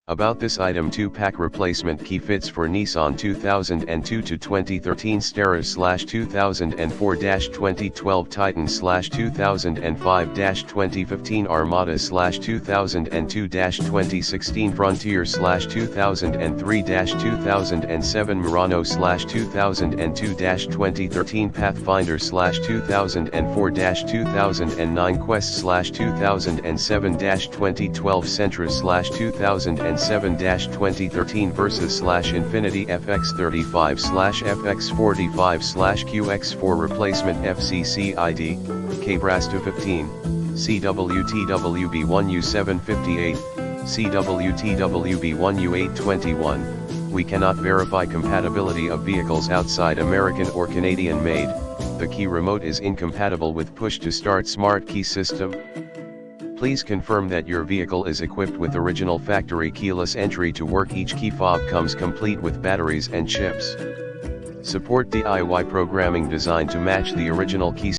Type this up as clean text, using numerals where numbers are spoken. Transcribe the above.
About this item, 2-pack replacement key fits for Nissan 2002 to 2013 Xterra/2004-2012 Titan/2005-2015 Armada/2002-2016 Frontier/2003-2007 Murano/2002-2013 Pathfinder/2004-2009 Quest/2007-2012 Sentra/2007-2013 Versus/Infiniti FX35/FX45/QX4 replacement FCC ID, K-Brasta 15, CWTWB1U758, CWTWB1U821. We cannot verify compatibility of vehicles outside American or Canadian made. The key remote is incompatible with push-to-start smart key system. Please confirm that your vehicle is equipped with original factory keyless entry to work. Each key fob comes complete with batteries and chips. Support DIY programming designed to match the original key